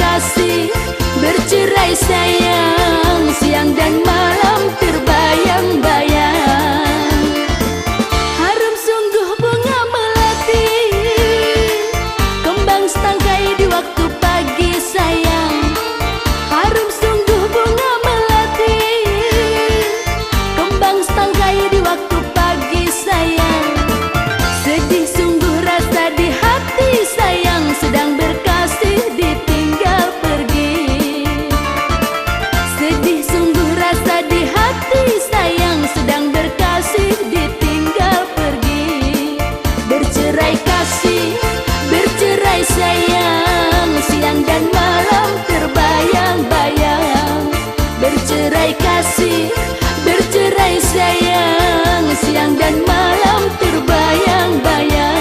kasih, bercerai sayang, siang dan malam terbayang-bayang. Harum sungguh bunga melati, kembang setangkai di waktu pagi sayang. Harum sungguh bunga melati, kembang setangkai di waktu pagi sayang. Sedih sungguh rasa di hati sayang, sedang berkasih ditinggal pergi. Sedih sungguh rasa di hati sayang, sedang berkasih ditinggal pergi. Bercerai kasih, bercerai sayang, siang dan malam terbayang-bayang. Bercerai kasih, bercerai sayang, siang dan malam terbayang-bayang.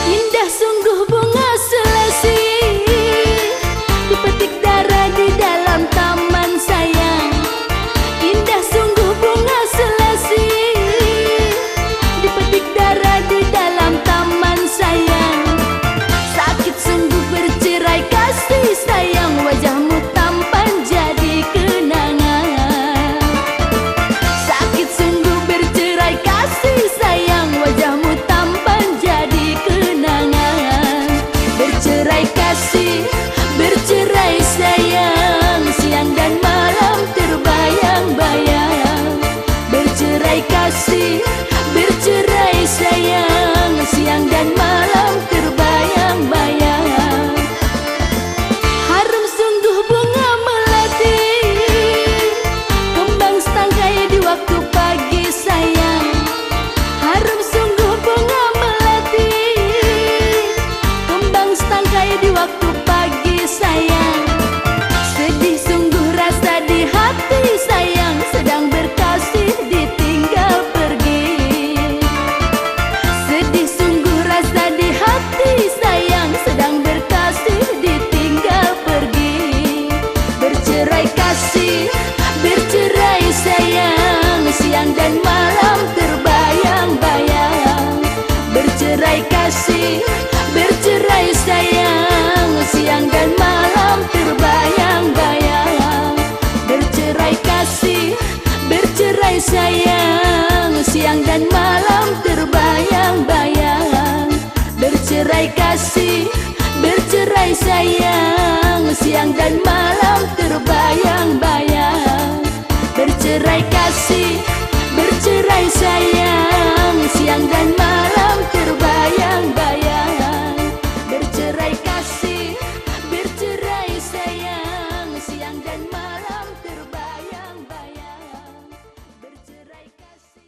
Indah sungguh bunga selasi, dipetik darah di dalam taman sayang. Indah sungguh bunga selasi, dipetik darah di dalam taman sayang. Sakit sungguh bercerai kasih sayang, wajahmu tampan jadi kenangan. Sakit sungguh bercerai kasih sayang, wajahmu tampan jadi kenangan. Bercerai kasih, bercerai sayang, siang dan malam terbayang-bayang. Bercerai kasih, bercerai sayang, siang dan malam terbayang-bayang. Harum sungguh bunga melati, kembang setangkai di waktu pagi sayang. Harum sungguh bunga melati, kembang setangkai di waktu pagi sayang. Sedih sungguh rasa di hati sayang, sedang berkasih ditinggal pergi. Sedih sungguh rasa di hati sayang, sedang berkasih ditinggal pergi. Bercerai kasih, bercerai sayang, siang dan malam terbayang-bayang. Bercerai kasih, bercerai sayang, siang dan malam terbayang-bayang. Bercerai kasih, bercerai sayang, siang dan malam terbayang-bayang. Bercerai kasih, bercerai sayang, siang dan malam terbayang-bayang. Bercerai kasih, bercerai sayang, siang dan malam terbayang-bayang. Bercerai kasih, bercerai sayang, siang dan malam terbayang-bayang. Bercerai kasih.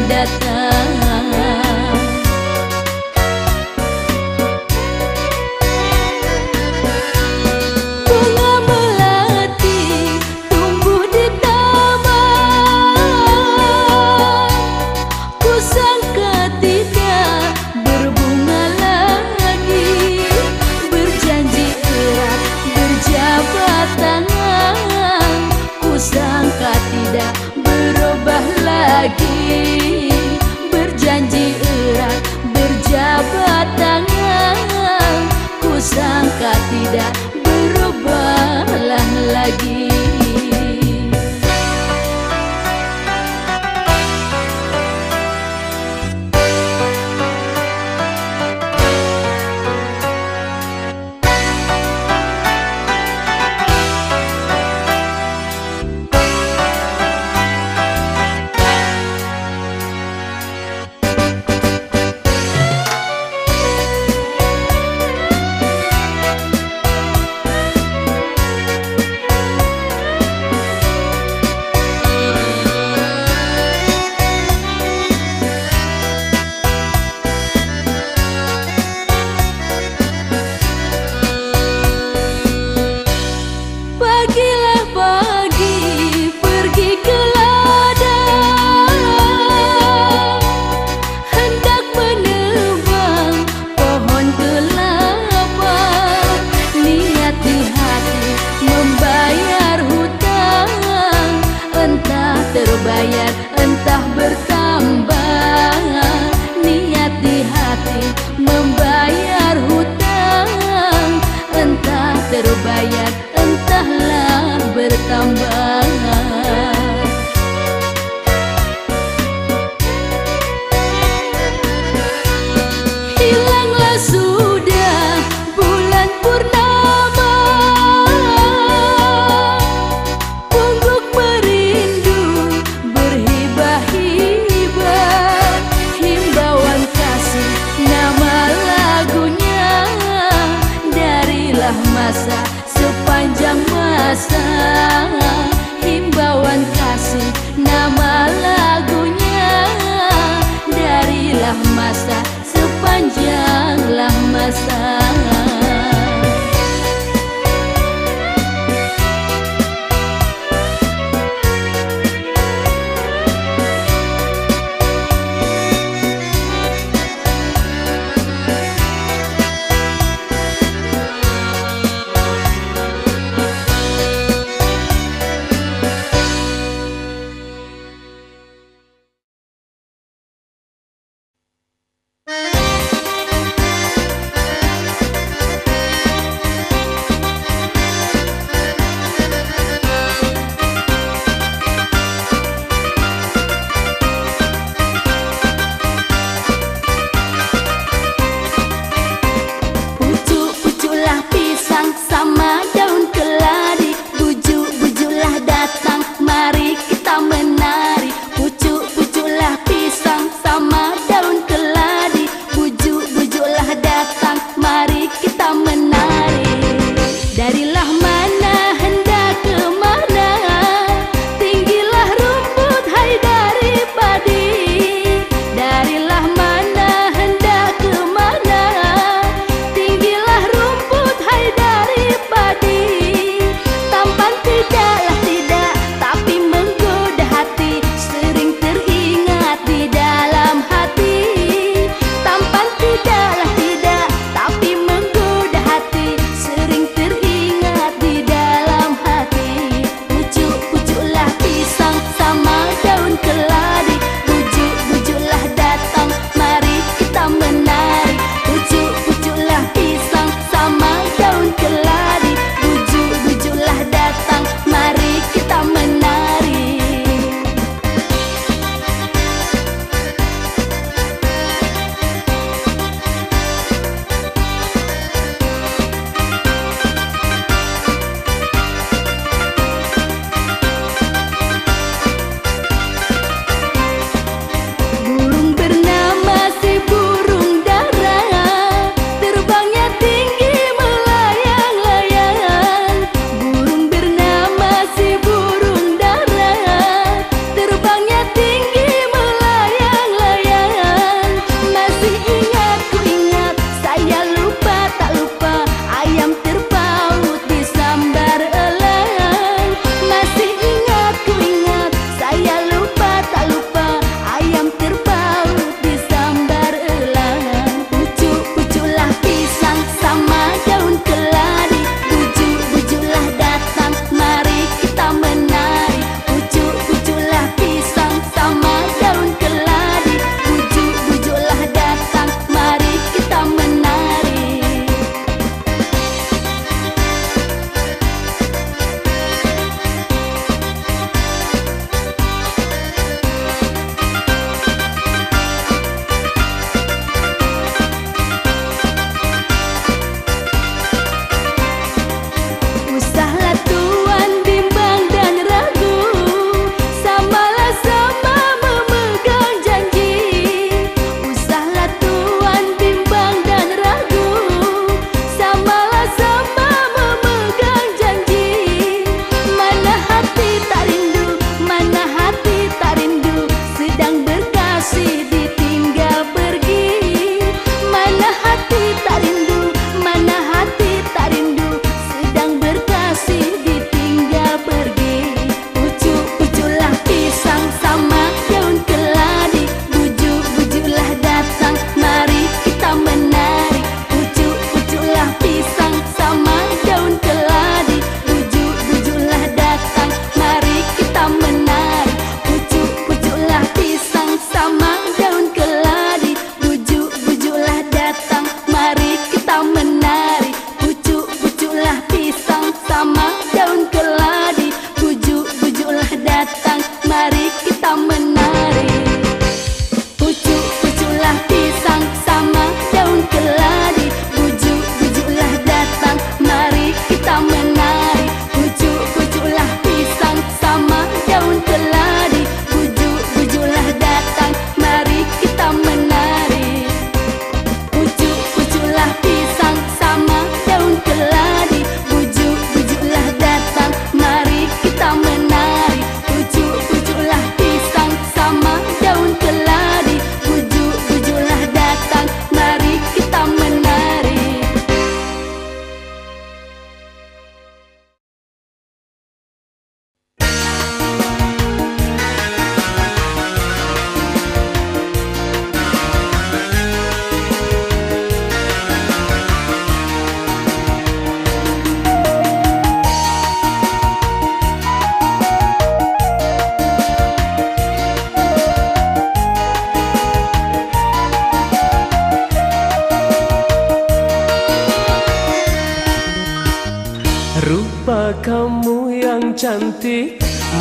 datang. Bunga melati tumbuh di taman, ku sangka tidak berbunga lagi, berjanji erat berjabat tangan, ku sangka tidak berubah lagi.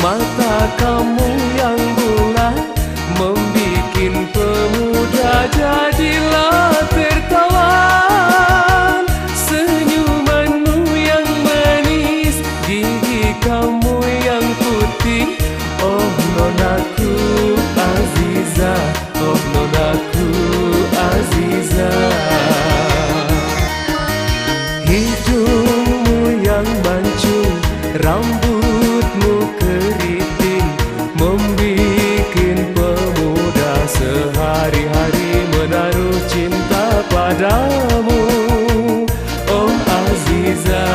Mata kamu yang bulat membikin pemuda jadilah tertawan. Senyumanmu yang manis, gigi kamu yang putih. Oh nonaku Aziza, oh nonaku Aziza. Hidungmu yang mancung, rambutmu keriting, membikin pemuda sehari-hari menaruh cinta padamu. Oh Aziza.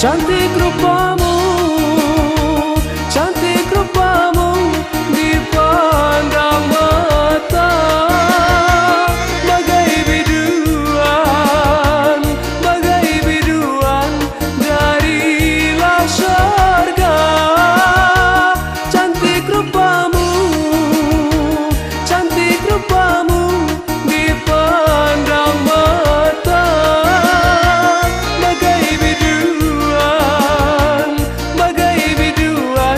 Cantik rupamu, cantik rupamu dipandang mata, bagai biduan darilah syurga. Cantik rupamu, cantik rupamu dipandang mata, bagai biduan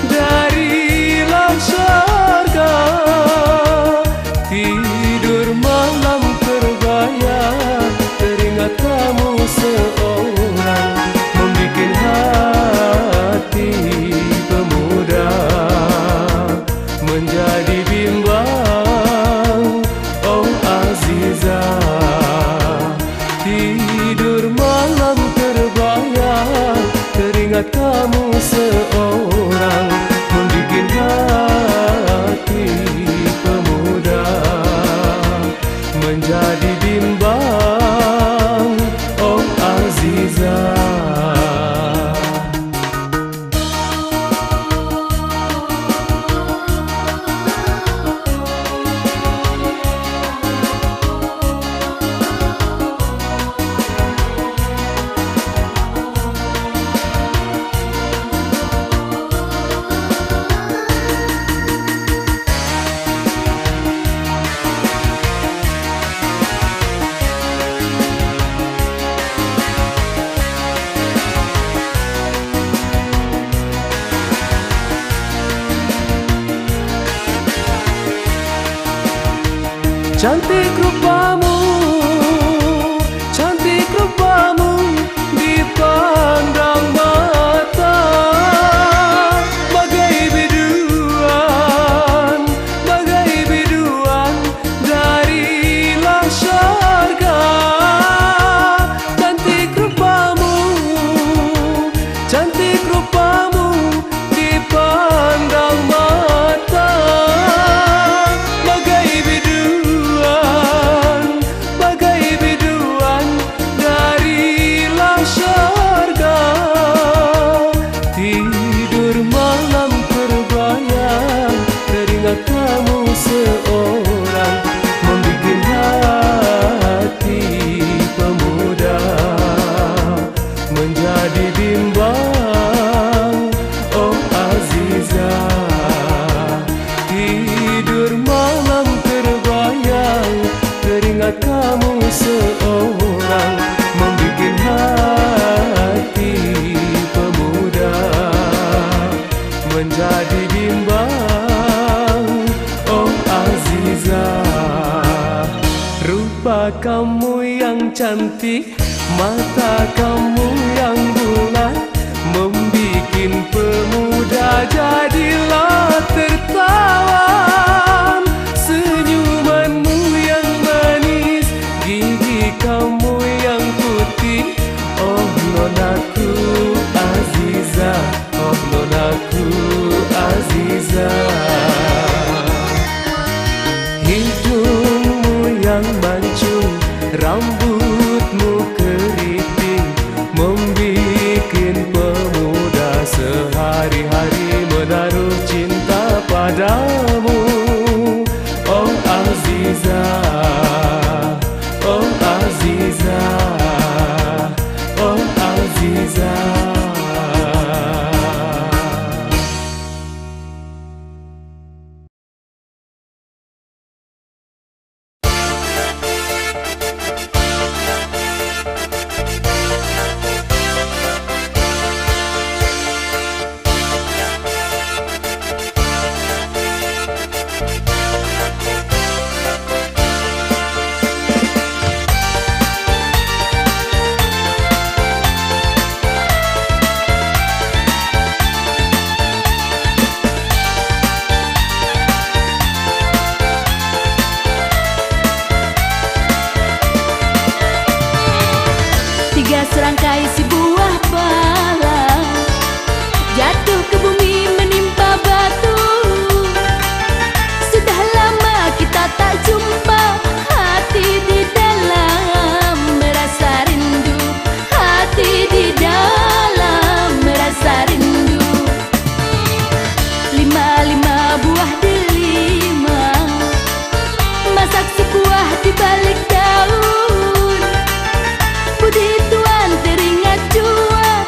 darilah syurga. Tidur malam terbayang, teringat kamu seorang, membikin hati pemuda menjadi bimbang. Oh Aziza. Tidur malam terbayang, teringat kamu seorang, membikin hati pemuda menjadi bimbang. Oh Aziza. Cantik rupamu, cantik rupamu dipandang mata, bagai biduan darilah syurga. Cantik rupamu, cantik rupamu dipandang mata, bagai biduan darilah syurga. Tidur malam terbayang, teringat kamu seorang, membikin hati pemuda menjadi bimbang. Oh Aziza. Tidur malam terbayang, teringat kamu seorang, membikin hati pemuda menjadi bimbang. Oh Aziza. Rupa kamu yang cantik, mata kamu yang bulat, membikin pemuda jadilah tertawan. Senyumanmu yang manis, gigi kamu yang putih. Oh nonaku Aziza, oh nonaku Aziza. Hidungmu yang membikin pemuda sehari-hari menaruh cinta padamu. Oh Aziza, oh Aziza, oh Aziza. Tiga serangkai si buah pala jatuh ke bumi menimpa batu. Sudah lama kita tak jumpa, hati di dalam merasa rindu, hati di dalam merasa rindu. Lima buah delima masak sebuah di balik daun. Budi Tuan teringat jua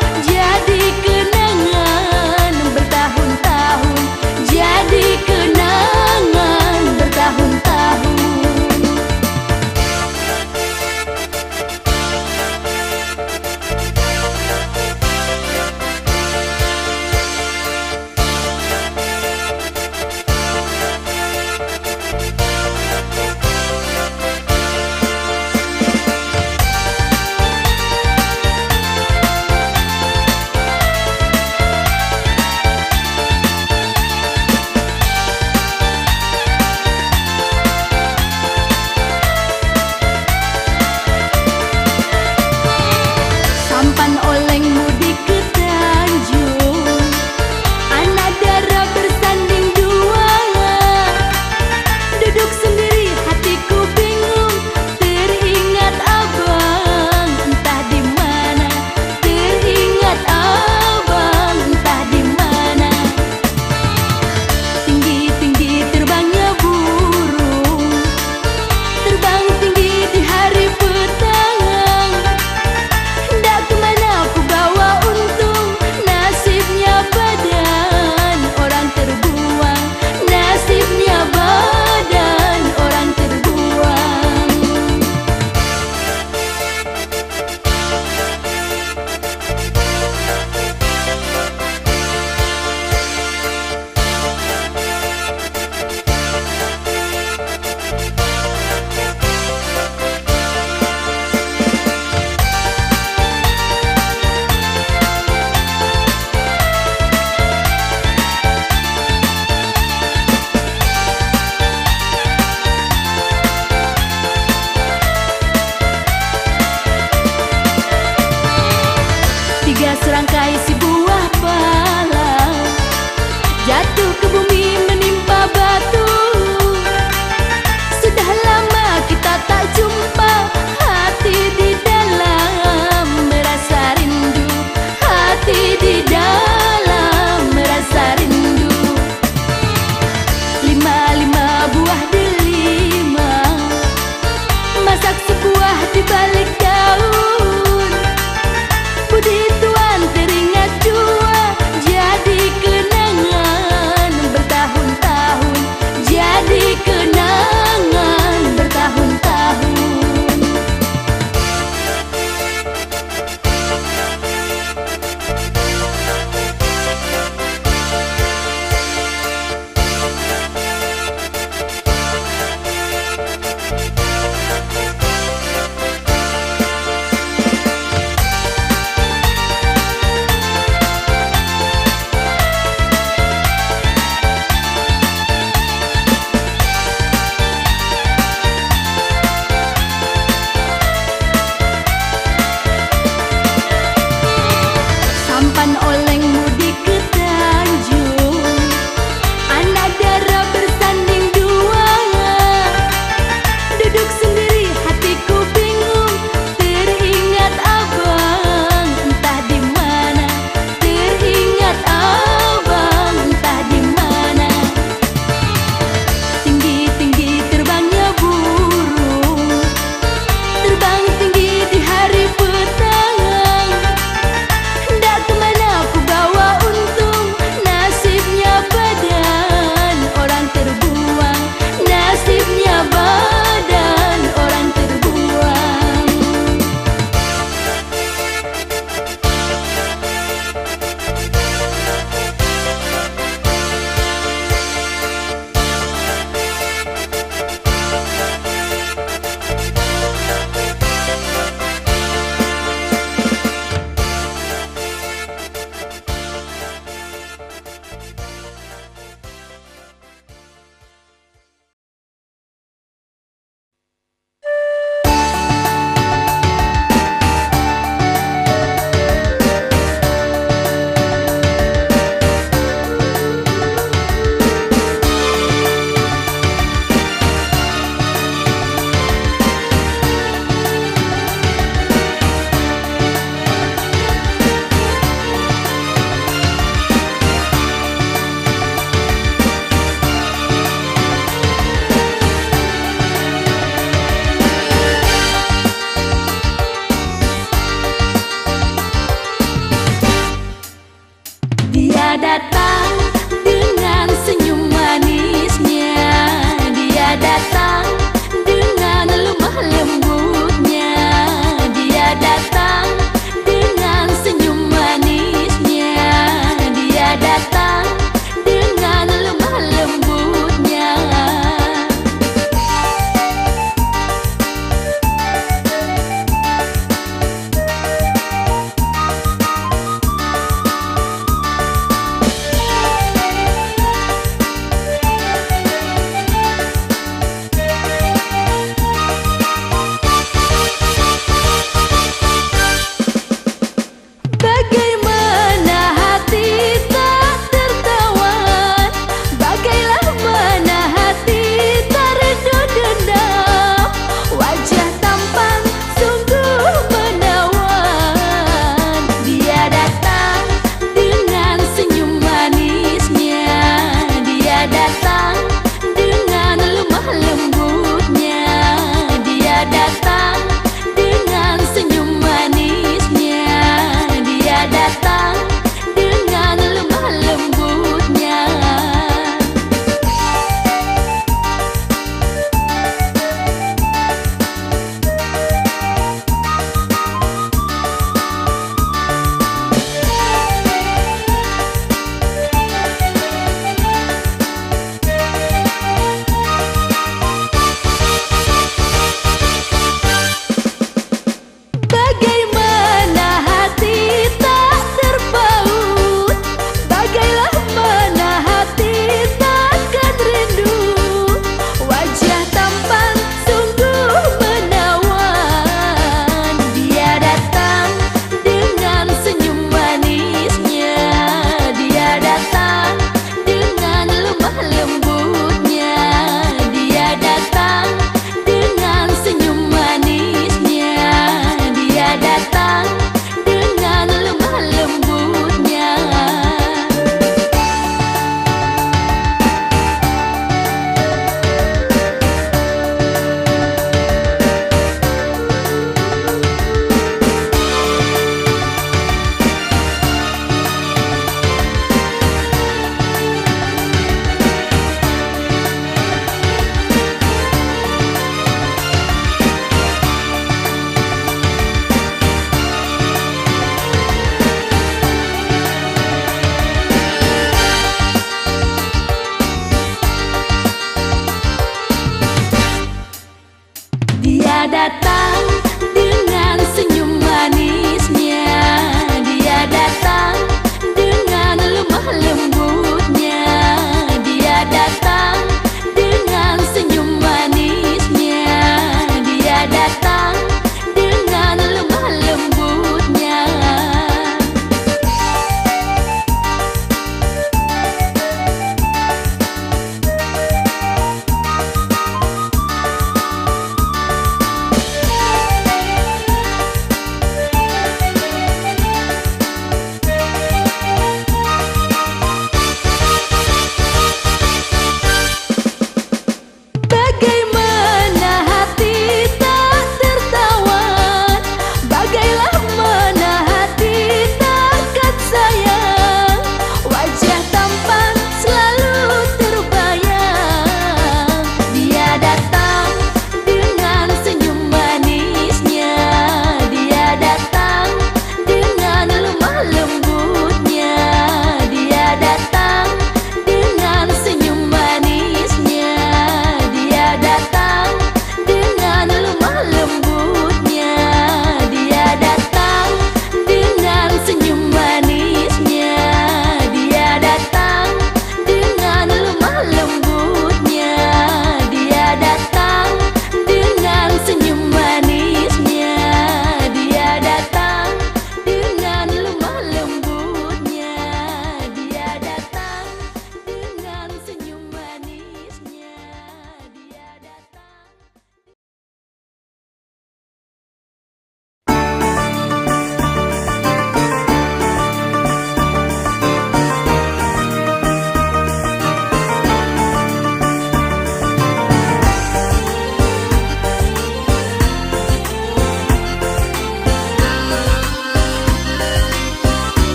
Dia datang dengan senyum manisnya, dia datang dengan lemah lembutnya, dia datang dengan senyum manisnya, dia datang dengan lemah lembutnya.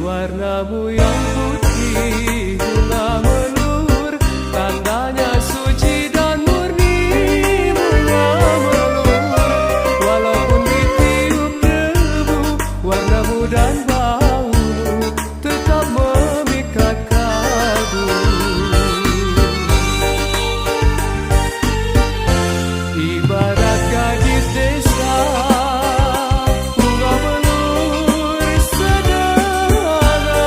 warnamu yang putih, bunga melur, tandanya suci dan murni. Bunga melur, walaupun ditiup debu, warnamu dan baumu tetap memikat kalbu. Ibarat gadis desa, bunga melur sederhana.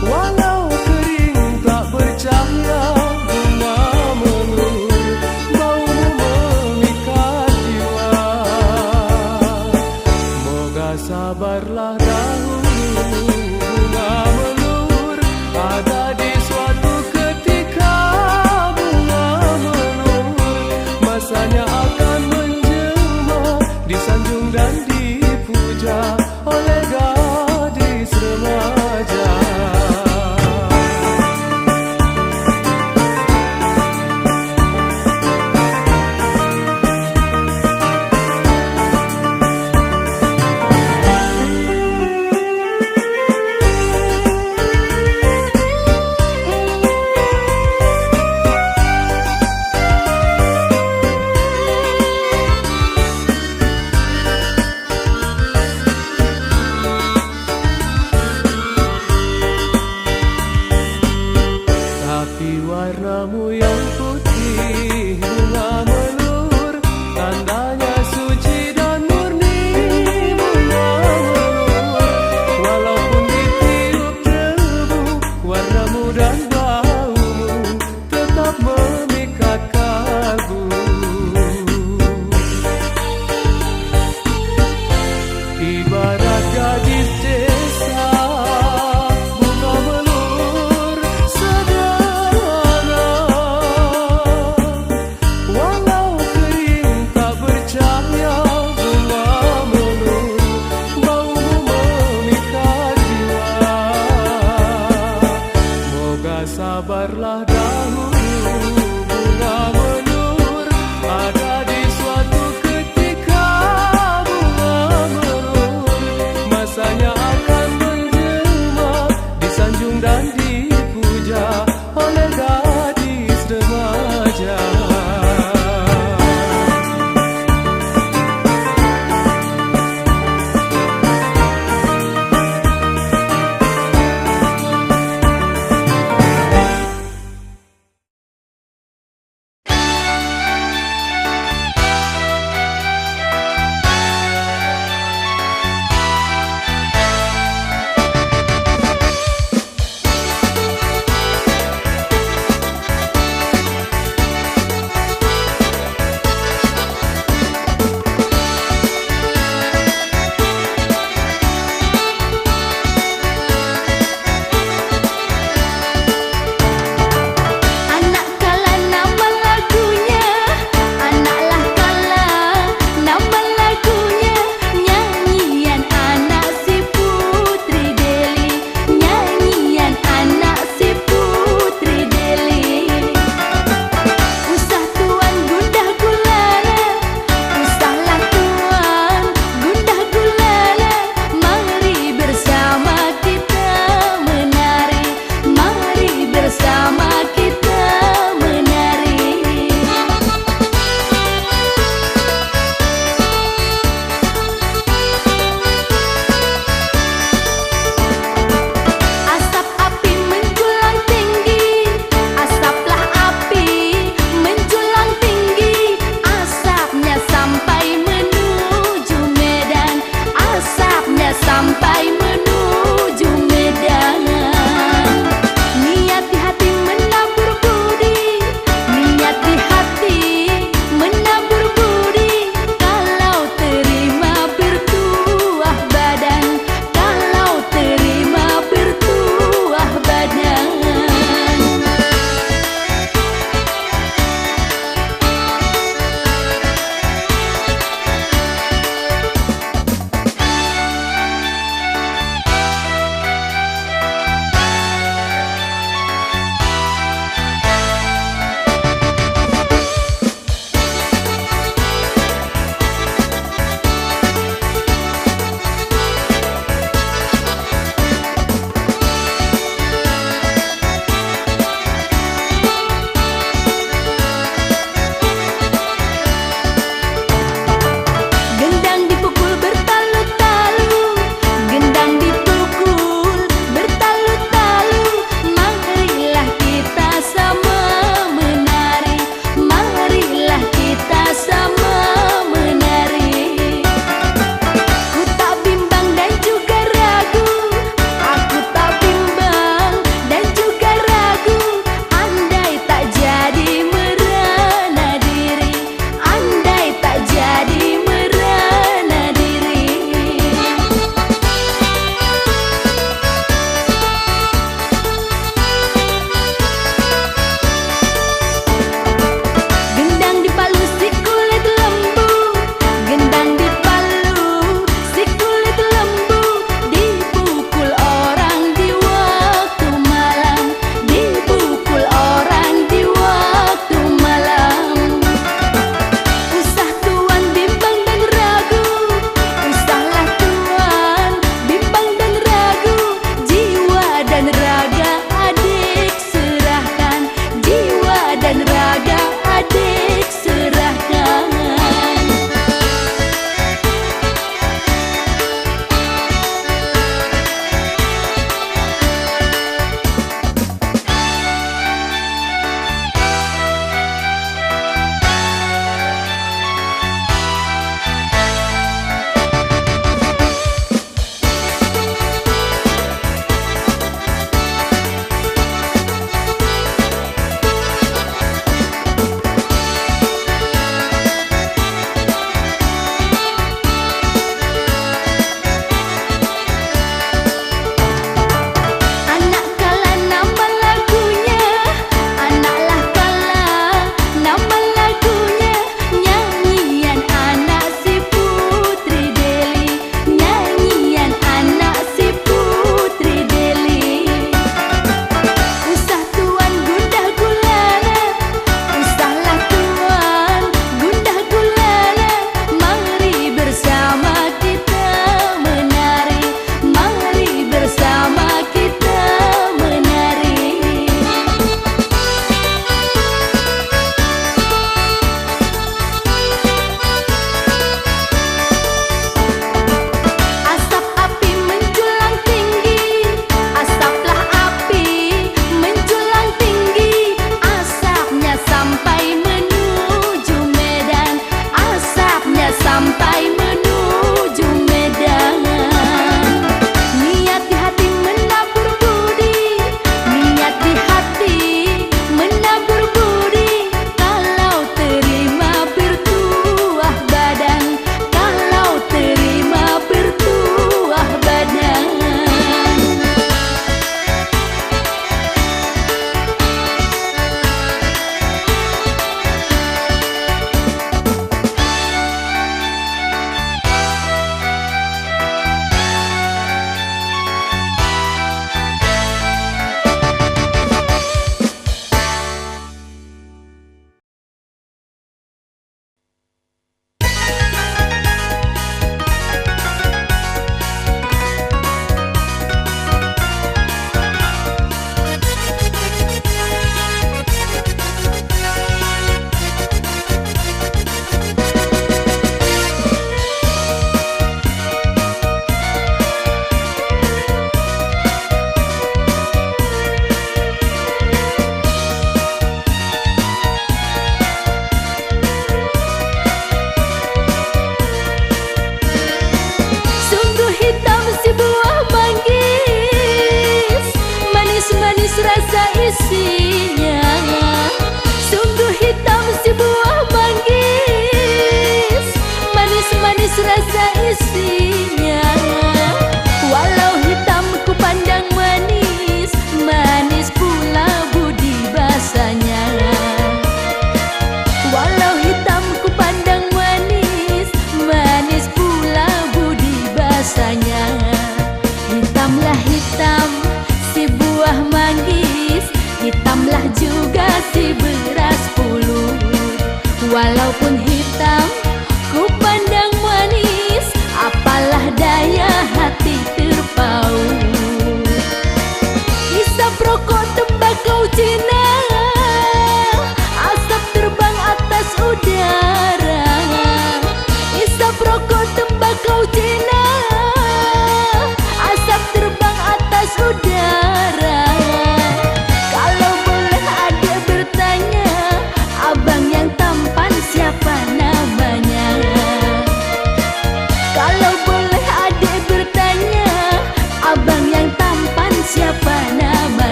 Walau kering tak bercahaya, bunga melur, baumu memikat jiwa. Moga sabarlah dahulu, bunga melur, ada di suatu ketika. Bunga melur, masanya akan menjelma, disanjung dan dipuja oleh gadis remaja.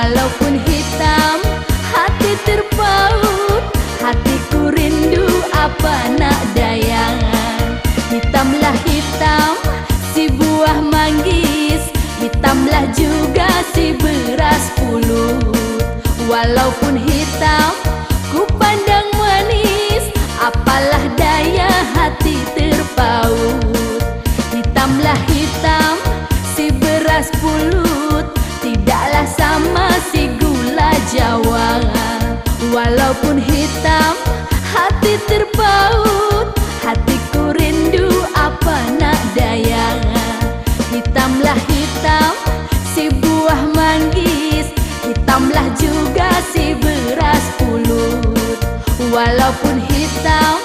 Walaupun hitam, hati terpaut, hatiku rindu apa nak daya. Hitamlah hitam, si buah manggis, hitamlah juga si beras pulut. Walaupun hitam, ku pandang manis, apalah daya hati terpaut. Hitamlah hitam, si beras pulut, tidaklah sama si gula Jawa. Walaupun hitam, hati terpaut, hatiku rindu apa nak daya. Hitamlah hitam, si buah manggis, hitamlah juga si beras pulut. Walaupun hitam,